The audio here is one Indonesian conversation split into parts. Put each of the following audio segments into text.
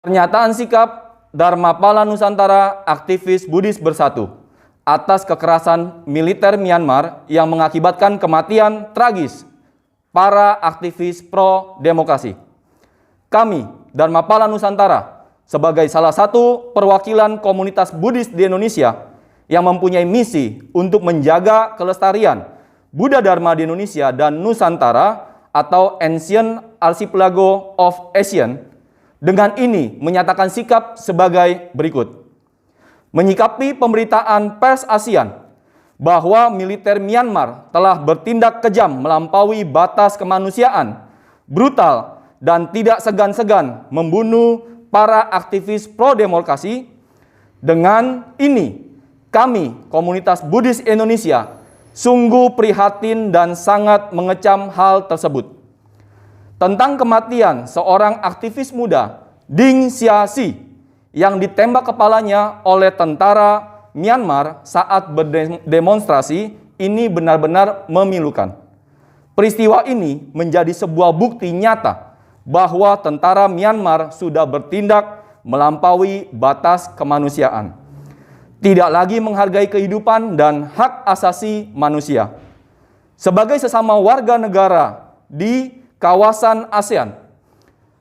Pernyataan sikap Dharmapala Nusantara aktivis Buddhis Bersatu atas kekerasan militer Myanmar yang mengakibatkan kematian tragis para aktivis pro-demokrasi. Kami, Dharmapala Nusantara, sebagai salah satu perwakilan komunitas Buddhis di Indonesia yang mempunyai misi untuk menjaga kelestarian Buddha Dharma di Indonesia dan Nusantara atau Ancient Archipelago of ASEAN, dengan ini menyatakan sikap sebagai berikut. Menyikapi pemberitaan pers ASEAN bahwa militer Myanmar telah bertindak kejam melampaui batas kemanusiaan, brutal, dan tidak segan-segan membunuh para aktivis pro-demokrasi, dengan ini kami, komunitas Buddhis Indonesia, sungguh prihatin dan sangat mengecam hal tersebut. Tentang kematian seorang aktivis muda, Ding Xiaxi, yang ditembak kepalanya oleh tentara Myanmar saat berdemonstrasi, ini benar-benar memilukan. Peristiwa ini menjadi sebuah bukti nyata bahwa tentara Myanmar sudah bertindak melampaui batas kemanusiaan. Tidak lagi menghargai kehidupan dan hak asasi manusia. Sebagai sesama warga negara di kawasan ASEAN,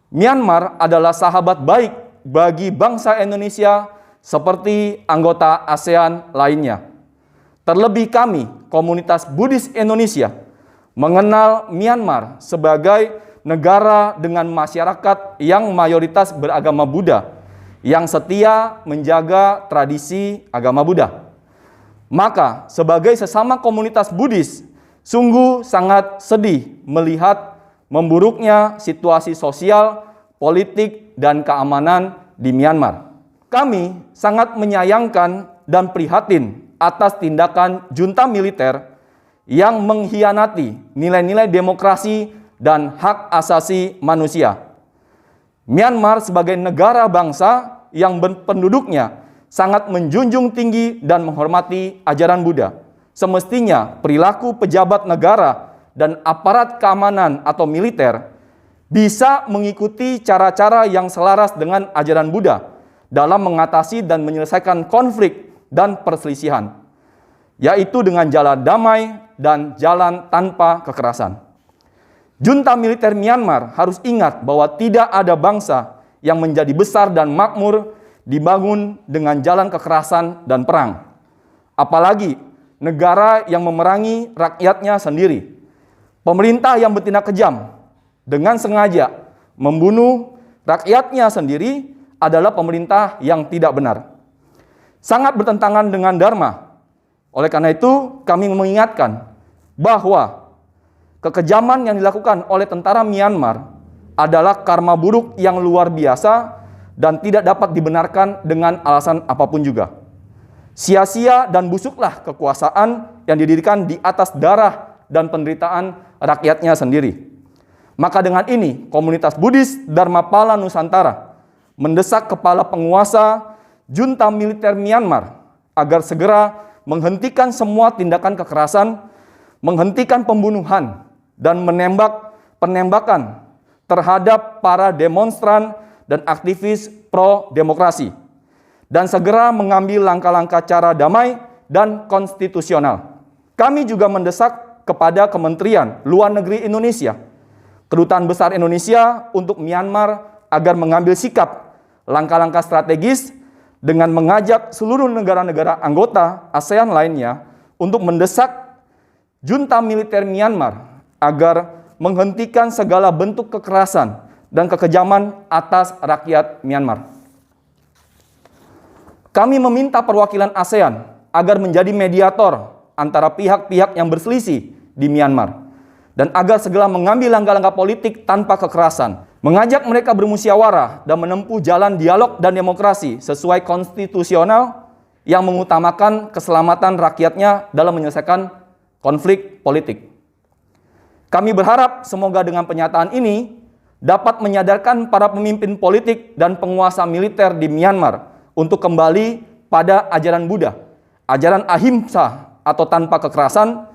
Myanmar adalah sahabat baik bagi bangsa Indonesia seperti anggota ASEAN lainnya. Terlebih kami, komunitas Buddhis Indonesia, mengenal Myanmar sebagai negara dengan masyarakat yang mayoritas beragama Buddha, yang setia menjaga tradisi agama Buddha. Maka, sebagai sesama komunitas Buddhis, sungguh sangat sedih melihat memburuknya situasi sosial, politik, dan keamanan di Myanmar. Kami sangat menyayangkan dan prihatin atas tindakan junta militer yang mengkhianati nilai-nilai demokrasi dan hak asasi manusia. Myanmar sebagai negara bangsa yang penduduknya sangat menjunjung tinggi dan menghormati ajaran Buddha. Semestinya perilaku pejabat negara dan aparat keamanan atau militer bisa mengikuti cara-cara yang selaras dengan ajaran Buddha dalam mengatasi dan menyelesaikan konflik dan perselisihan, yaitu dengan jalan damai dan jalan tanpa kekerasan. Junta militer Myanmar harus ingat bahwa tidak ada bangsa yang menjadi besar dan makmur dibangun dengan jalan kekerasan dan perang. Apalagi negara yang memerangi rakyatnya sendiri. Pemerintah yang bertindak kejam dengan sengaja membunuh rakyatnya sendiri adalah pemerintah yang tidak benar. Sangat bertentangan dengan Dharma. Oleh karena itu, kami mengingatkan bahwa kekejaman yang dilakukan oleh tentara Myanmar adalah karma buruk yang luar biasa dan tidak dapat dibenarkan dengan alasan apapun juga. Sia-sia dan busuklah kekuasaan yang didirikan di atas darah dan penderitaan rakyatnya sendiri. Maka dengan ini, komunitas Buddhis Dharmapala Nusantara mendesak kepala penguasa junta militer Myanmar agar segera menghentikan semua tindakan kekerasan, menghentikan pembunuhan, dan penembakan terhadap para demonstran dan aktivis pro-demokrasi, dan segera mengambil langkah-langkah cara damai dan konstitusional. Kami juga mendesak kepada Kementerian Luar Negeri Indonesia, Kedutaan Besar Indonesia untuk Myanmar agar mengambil sikap langkah-langkah strategis dengan mengajak seluruh negara-negara anggota ASEAN lainnya untuk mendesak junta militer Myanmar agar menghentikan segala bentuk kekerasan dan kekejaman atas rakyat Myanmar. Kami meminta perwakilan ASEAN agar menjadi mediator antara pihak-pihak yang berselisih di Myanmar dan agar segera mengambil langkah-langkah politik tanpa kekerasan, mengajak mereka bermusyawarah dan menempuh jalan dialog dan demokrasi sesuai konstitusional yang mengutamakan keselamatan rakyatnya dalam menyelesaikan konflik politik. Kami berharap semoga dengan pernyataan ini dapat menyadarkan para pemimpin politik dan penguasa militer di Myanmar untuk kembali pada ajaran Buddha, ajaran ahimsa atau tanpa kekerasan,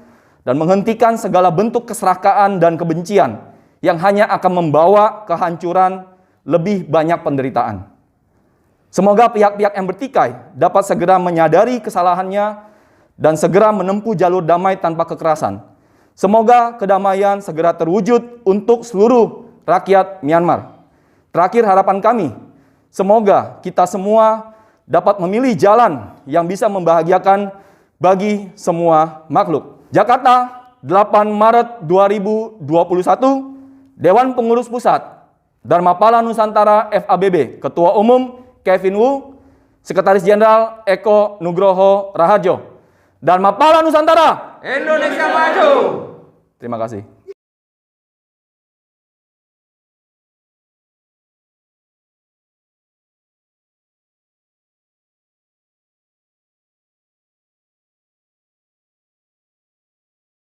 dan menghentikan segala bentuk keserakahan dan kebencian yang hanya akan membawa kehancuran lebih banyak penderitaan. Semoga pihak-pihak yang bertikai dapat segera menyadari kesalahannya dan segera menempuh jalur damai tanpa kekerasan. Semoga kedamaian segera terwujud untuk seluruh rakyat Myanmar. Terakhir, harapan kami, semoga kita semua dapat memilih jalan yang bisa membahagiakan bagi semua makhluk. Jakarta, 8 Maret 2021, Dewan Pengurus Pusat, Dharmapala Nusantara FABB, Ketua Umum Kevin Wu, Sekretaris Jenderal Eko Nugroho Raharjo. Dharmapala Nusantara, Indonesia Maju! Terima kasih.